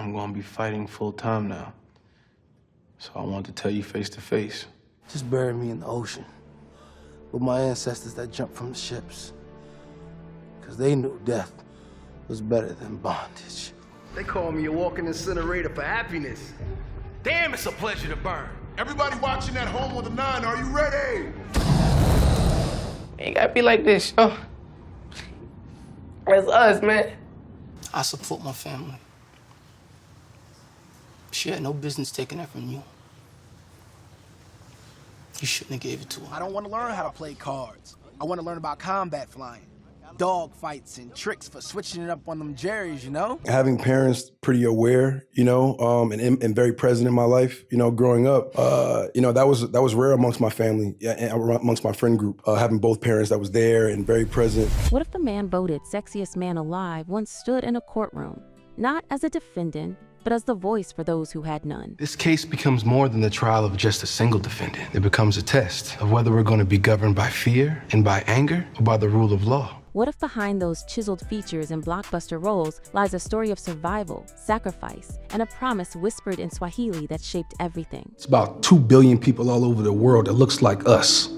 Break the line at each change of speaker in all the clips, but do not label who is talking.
I'm gonna be fighting full time now. So I wanted to tell you face to face.
Just bury me in the ocean with my ancestors that jumped from the ships. Because they knew death was better than bondage.
They call me a walking incinerator for happiness. Damn, it's a pleasure to burn.
Everybody watching at home with a 9, are you ready?
Ain't gotta be like this, yo. That's us, man.
I support my family. She had no business taking that from you. You shouldn't have gave it to her.
I don't want to learn how to play cards. I want to learn about combat flying, dog fights, and tricks for switching it up on them Jerrys, you know?
Having parents pretty aware, and very present in my life, growing up, that was rare amongst my family, and amongst my friend group. Having both parents that was there and very present.
What if the man voted sexiest man alive once stood in a courtroom, not as a defendant, but as the voice for those who had none?
This case becomes more than the trial of just a single defendant. It becomes a test of whether we're going to be governed by fear and by anger or by the rule of law.
What if behind those chiseled features and blockbuster roles lies a story of survival, sacrifice, and a promise whispered in Swahili that shaped everything?
It's about 2 billion people all over the world that looks like us,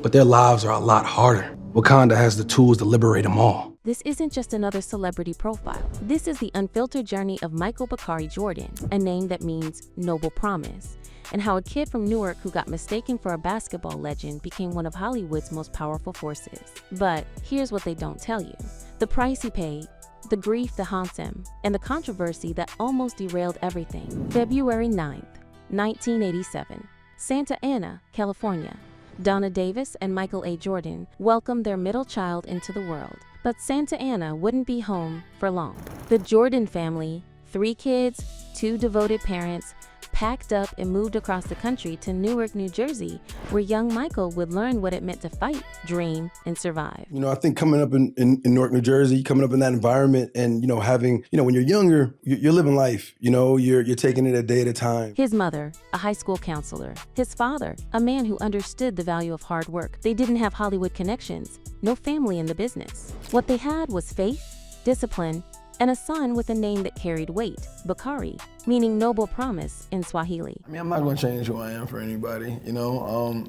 but their lives are a lot harder. Wakanda has the tools to liberate them all.
This isn't just another celebrity profile. This is the unfiltered journey of Michael Bakari Jordan, a name that means noble promise, and how a kid from Newark who got mistaken for a basketball legend became one of Hollywood's most powerful forces. But here's what they don't tell you: the price he paid, the grief that haunts him, and the controversy that almost derailed everything. February 9th, 1987, Santa Ana, California. Donna Davis and Michael A. Jordan welcomed their middle child into the world. But Santa Ana wouldn't be home for long. The Jordan family, 3 kids, 2 devoted parents, packed up and moved across the country to Newark, New Jersey, where young Michael would learn what it meant to fight, dream, and survive.
I think coming up in Newark, New Jersey, coming up in that environment and, having, when you're younger, you're living life, you're taking it a day at a time.
His mother, a high school counselor. His father, a man who understood the value of hard work. They didn't have Hollywood connections, no family in the business. What they had was faith, discipline, and a son with a name that carried weight, Bakari, meaning noble promise in Swahili.
I'm not gonna change who I am for anybody,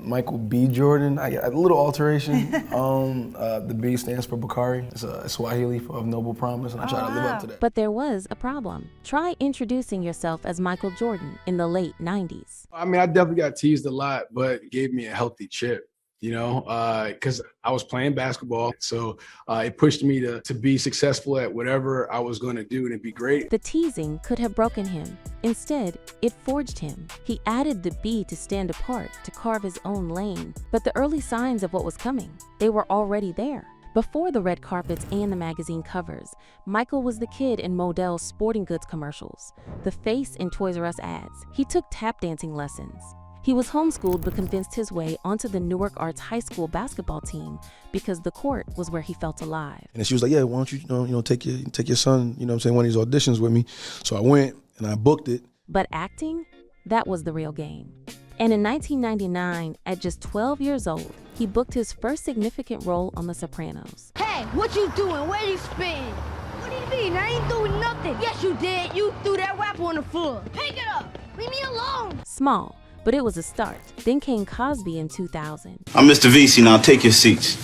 Michael B. Jordan, I got a little alteration. The B stands for Bakari. It's a Swahili of noble promise, and I try to live up to that.
But there was a problem. Try introducing yourself as Michael Jordan in the late 90s.
I definitely got teased a lot, but it gave me a healthy chip. Because I was playing basketball. So it pushed me to be successful at whatever I was going to do, and it'd be great.
The teasing could have broken him. Instead, it forged him. He added the B to stand apart, to carve his own lane. But the early signs of what was coming, they were already there. Before the red carpets and the magazine covers, Michael was the kid in Modell's sporting goods commercials, the face in Toys R Us ads. He took tap dancing lessons. He was homeschooled but convinced his way onto the Newark Arts High School basketball team because the court was where he felt alive.
And she was like, yeah, why don't you, take your son, one of these auditions with me. So I went and I booked it.
But acting, that was the real game. And in 1999, at just 12 years old, he booked his first significant role on The Sopranos.
Hey, what you doing? Where you spin? What do you mean? I ain't doing nothing. Yes, you did. You threw that rap on the floor. Pick it up. Leave me alone.
Small, but it was a start. Then came Cosby in 2000.
I'm Mr. VC, now take your seats.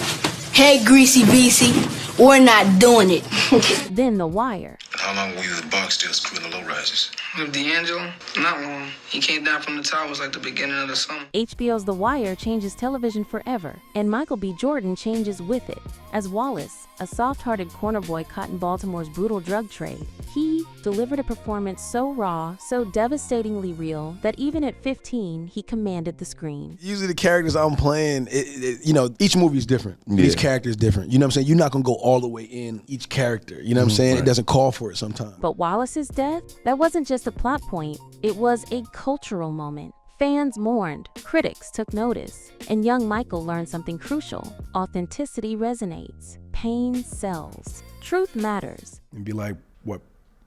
Hey, Greasy BC, we're not doing it.
Then The Wire.
How long were you the box still screwing the low rises?
With D'Angelo? Not long. He came down from the towers like the beginning of the summer.
HBO's The Wire changes television forever, and Michael B. Jordan changes with it. As Wallace, a soft-hearted corner boy caught in Baltimore's brutal drug trade, he delivered a performance so raw, so devastatingly real, that even at 15, he commanded the screen.
Usually the characters I'm playing, each movie is different. Yeah. Each character is different. You know what I'm saying? You're not gonna go all the way in each character. You know what I'm saying? Right. It doesn't call for it sometimes.
But Wallace's death, that wasn't just a plot point. It was a cultural moment. Fans mourned, critics took notice, and young Michael learned something crucial. Authenticity resonates. Pain sells. Truth matters.
And be like, what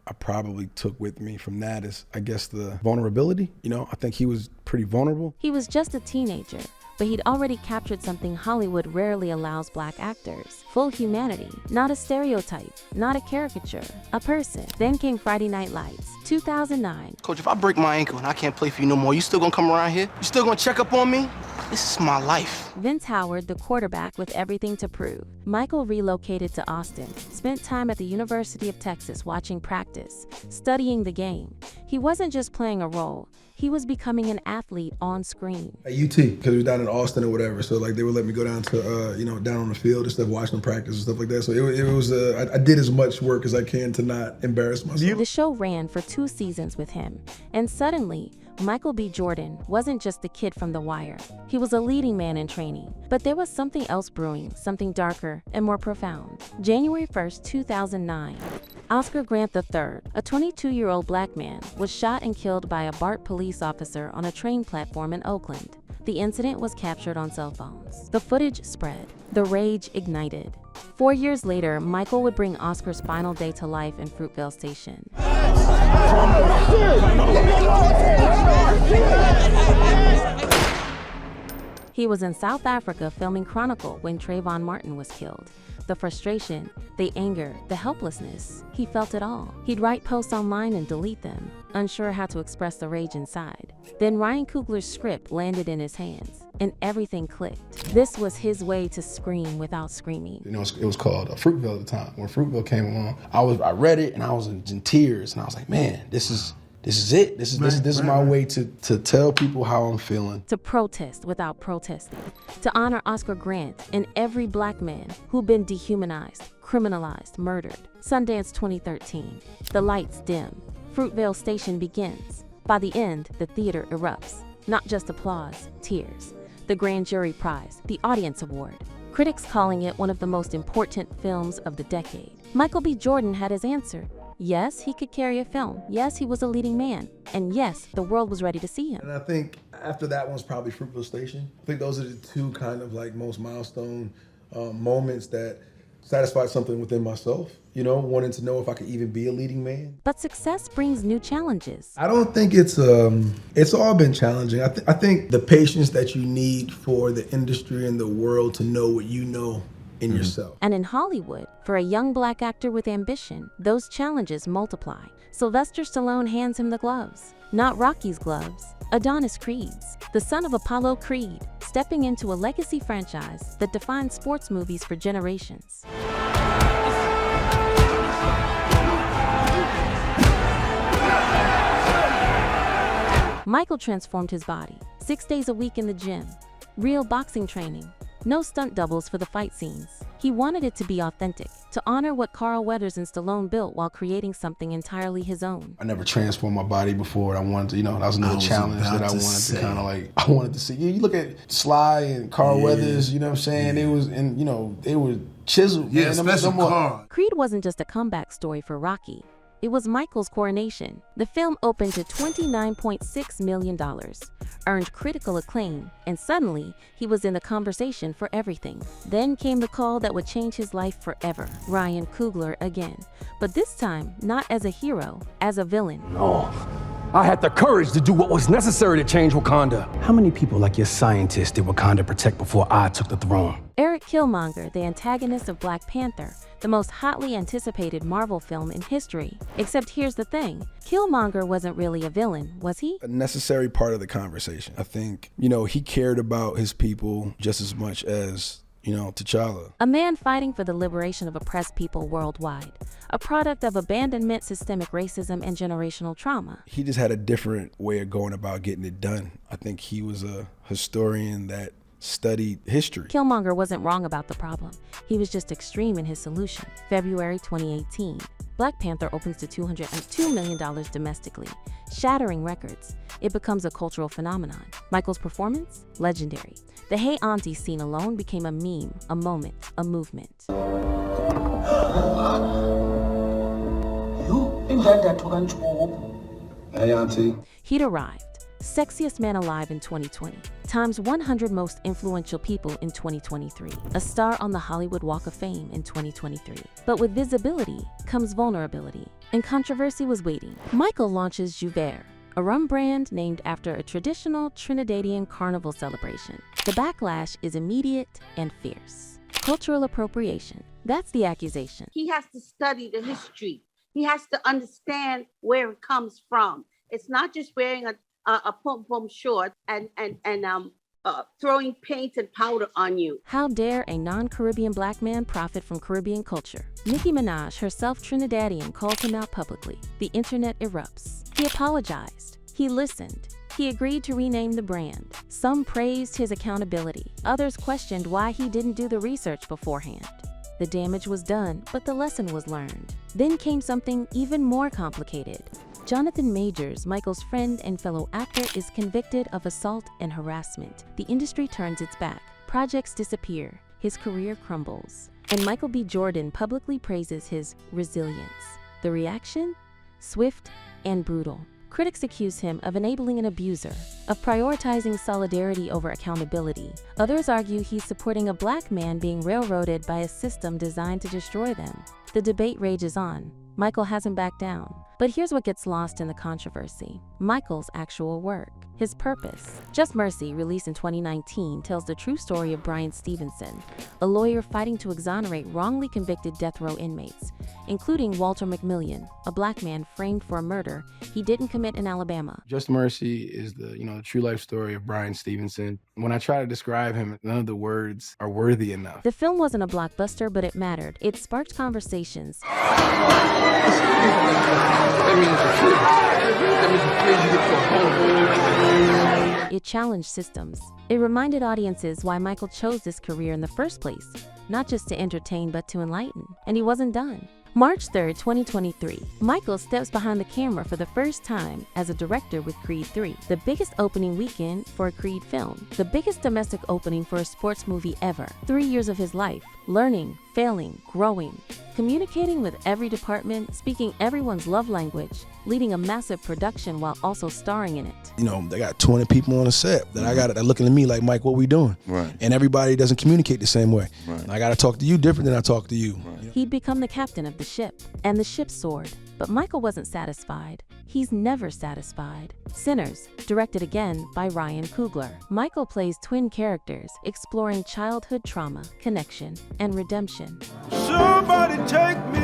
I probably took with me from that is, I guess, the vulnerability. I think he was pretty vulnerable.
He was just a teenager, but he'd already captured something Hollywood rarely allows black actors: full humanity. Not a stereotype, not a caricature, a person. Then came Friday Night Lights, 2009.
Coach, if I break my ankle and I can't play for you no more, you still gonna come around here? You still gonna check up on me? This is my life.
Vince Howard, the quarterback with everything to prove. Michael relocated to Austin, spent time at the University of Texas watching practice, studying the game. He wasn't just playing a role, he was becoming an athlete on screen.
At UT, because we was down in Austin or whatever, so like they would let me go down to, down on the field and stuff, watching them practice and stuff like that. So it was, I did as much work as I can to not embarrass myself.
The show ran for 2 seasons with him, and suddenly, Michael B. Jordan wasn't just the kid from The Wire. He was a leading man in training. But there was something else brewing, something darker and more profound. January 1st, 2009. Oscar Grant III, a 22-year-old black man, was shot and killed by a BART police officer on a train platform in Oakland. The incident was captured on cell phones. The footage spread. The rage ignited. 4 years later, Michael would bring Oscar's final day to life in Fruitvale Station. He was in South Africa filming Chronicle when Trayvon Martin was killed. The frustration, the anger, the helplessness, he felt it all. He'd write posts online and delete them, unsure how to express the rage inside. Then Ryan Coogler's script landed in his hands, and everything clicked. This was his way to scream without screaming.
It was called Fruitvale at the time. When Fruitvale came along, I read it and I was in tears, and I was like, man, this is it. This is my way to tell people how I'm feeling.
To protest without protesting. To honor Oscar Grant and every black man who'd been dehumanized, criminalized, murdered. Sundance 2013. The lights dim. Fruitvale Station begins. By the end, the theater erupts. Not just applause, tears. The Grand Jury Prize, the Audience Award. Critics calling it one of the most important films of the decade. Michael B. Jordan had his answer. Yes, he could carry a film. Yes, he was a leading man. And yes, the world was ready to see him.
And I think after that one's probably Fruitvale Station. I think those are the 2 kind of like most milestone moments that satisfied something within myself, wanting to know if I could even be a leading man.
But success brings new challenges.
I don't think it's all been challenging. I think the patience that you need for the industry and the world to know what you know in yourself.
And in Hollywood, for a young black actor with ambition, those challenges multiply. Sylvester Stallone hands him the gloves. Not Rocky's gloves, Adonis Creed's. The son of Apollo Creed, stepping into a legacy franchise that defined sports movies for generations. Michael transformed his body. 6 days a week in the gym. Real boxing training. No stunt doubles for the fight scenes. He wanted it to be authentic, to honor what Carl Weathers and Stallone built while creating something entirely his own.
I never transformed my body before. I wanted to, that was another challenge that I wanted to kind of like, I wanted to see. You look at Sly and Carl Weathers, you know what I'm saying? It was, and they were chiseled.
Yeah,
man.
especially Carl.
Creed wasn't just a comeback story for Rocky. It was Michael's coronation. The film opened to $29.6 million, earned critical acclaim, and suddenly, he was in the conversation for everything. Then came the call that would change his life forever. Ryan Coogler again. But this time, not as a hero, as a villain.
No. I had the courage to do what was necessary to change Wakanda. How many people like your scientists did Wakanda protect before I took the throne?
Eric Killmonger, the antagonist of Black Panther, the most hotly anticipated Marvel film in history. Except here's the thing, Killmonger wasn't really a villain, was he?
A necessary part of the conversation. I think, he cared about his people just as much as T'Challa.
A man fighting for the liberation of oppressed people worldwide. A product of abandonment, systemic racism, and generational trauma.
He just had a different way of going about getting it done. I think he was a historian that studied history.
Killmonger wasn't wrong about the problem. He was just extreme in his solution. February 2018. Black Panther opens to $202 million domestically, shattering records. It becomes a cultural phenomenon. Michael's performance? Legendary. The Hey Auntie scene alone became a meme, a moment, a movement.
Hey Auntie.
He'd arrived. Sexiest man alive in 2020. Times 100 most influential people in 2023. A star on the Hollywood Walk of Fame in 2023. But with visibility comes vulnerability, and controversy was waiting. Michael launches Joubert, a rum brand named after a traditional Trinidadian carnival celebration. The backlash is immediate and fierce. Cultural appropriation. That's the accusation.
He has to study the history. He has to understand where it comes from. It's not just wearing a pom-pom short and throwing paint and powder on you.
How dare a non-Caribbean black man profit from Caribbean culture? Nicki Minaj, herself Trinidadian, calls him out publicly. The internet erupts. He apologized. He listened. He agreed to rename the brand. Some praised his accountability. Others questioned why he didn't do the research beforehand. The damage was done, but the lesson was learned. Then came something even more complicated. Jonathan Majors, Michael's friend and fellow actor, is convicted of assault and harassment. The industry turns its back. Projects disappear. His career crumbles. And Michael B. Jordan publicly praises his resilience. The reaction? Swift and brutal. Critics accuse him of enabling an abuser, of prioritizing solidarity over accountability. Others argue he's supporting a black man being railroaded by a system designed to destroy them. The debate rages on. Michael hasn't backed down. But here's what gets lost in the controversy. Michael's actual work. His purpose. Just Mercy, released in 2019, tells the true story of Bryan Stevenson, a lawyer fighting to exonerate wrongly convicted death row inmates, including Walter McMillian, a black man framed for a murder he didn't commit in Alabama.
Just Mercy is the true life story of Bryan Stevenson. When I try to describe him, none of the words are worthy enough.
The film wasn't a blockbuster, but it mattered. It sparked conversations. It challenged systems. It reminded audiences why Michael chose this career in the first place, not just to entertain but to enlighten. And he wasn't done. March 3rd, 2023, Michael steps behind the camera for the first time as a director with Creed 3, the biggest opening weekend for a Creed film, the biggest domestic opening for a sports movie ever. 3 years of his life, learning, failing, growing, communicating with every department, speaking everyone's love language, leading a massive production while also starring in it.
They got 20 people on the set that looking at me like, Mike, what we doing?
Right.
And everybody doesn't communicate the same way.
Right.
I got to talk to you different than I talk to you.
Right.
He'd become the captain of the ship, and the ship soared. But Michael wasn't satisfied. He's never satisfied. Sinners, directed again by Ryan Coogler. Michael plays twin characters, exploring childhood trauma, connection, and redemption.
Somebody take me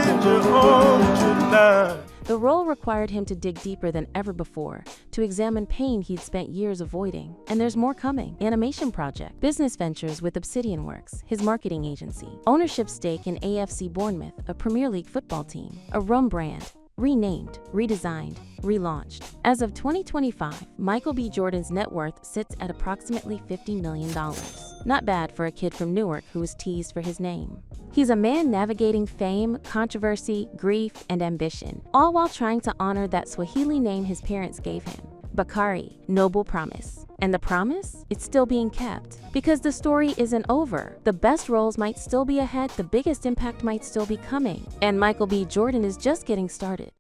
into arms tonight.
The role required him to dig deeper than ever before, to examine pain he'd spent years avoiding. And there's more coming. Animation project, business ventures with Obsidian Works, his marketing agency, ownership stake in AFC Bournemouth, a Premier League football team, a rum brand, renamed, redesigned, relaunched. As of 2025, Michael B. Jordan's net worth sits at approximately $50 million. Not bad for a kid from Newark who was teased for his name. He's a man navigating fame, controversy, grief, and ambition, all while trying to honor that Swahili name his parents gave him. Bakari, noble promise. And the promise? It's still being kept. Because the story isn't over. The best roles might still be ahead, the biggest impact might still be coming. And Michael B. Jordan is just getting started.